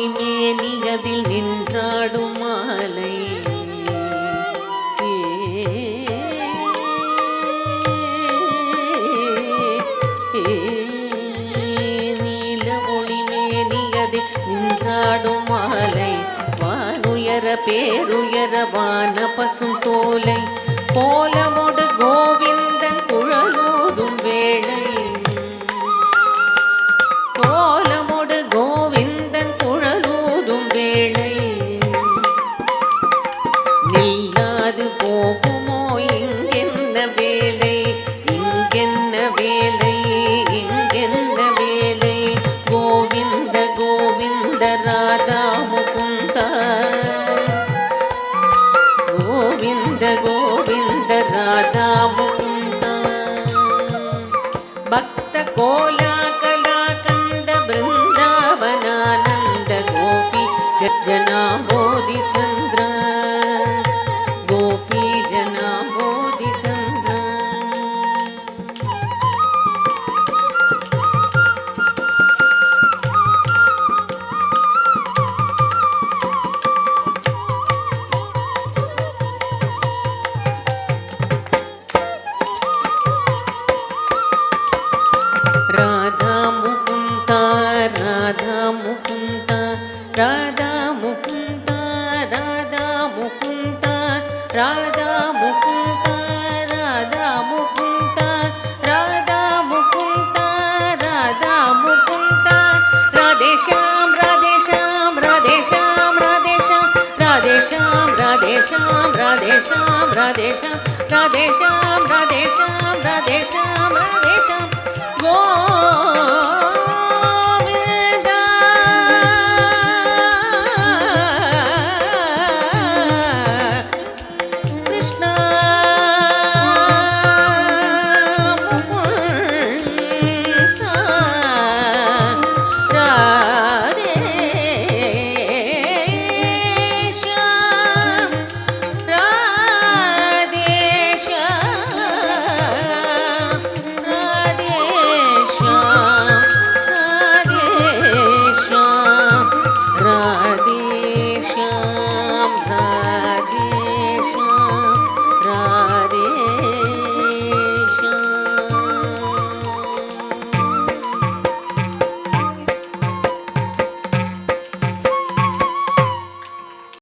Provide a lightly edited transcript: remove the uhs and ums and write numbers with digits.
ஒளிமேனியதில் நின்றாடும் மாலை நீல ஒளிமேனியதில் நின்றாடும் மாலை வானுயர பேருயர வான பசும் சோலை கோலமோடு கோவிந்தன் குழலூதும் வேளை கோலமோடு கோவிந்தன் குழலூதும் வேளை நில்லாது போகுமோ இங்கென்ன வேலை இங்கென்ன வேலை இங்கென்ன வேலை கோவிந்த கோவிந்த ராதா முகுந்தா கோவிந்த கோவிந்த ராதா முகுந்தா பக்த கோலா கலா கந்த பிருந்தாவனானந்த கோபி ஜனா போதி சந்திர கோபி ஜனா போதி சந்திர राधा मुकुंदा राधा मुकुंदा राधा मुकुंदा राधा मुकुंदा राधा मुकुंदा राधा मुकुंदा राधा मुकुंदा राधा मुकुंदा राधे श्याम राधे श्याम राधे श्याम राधे श्याम राधे श्याम राधे श्याम राधे श्याम राधे श्याम राधे श्याम राधे श्याम राधे श्याम राधे श्याम गो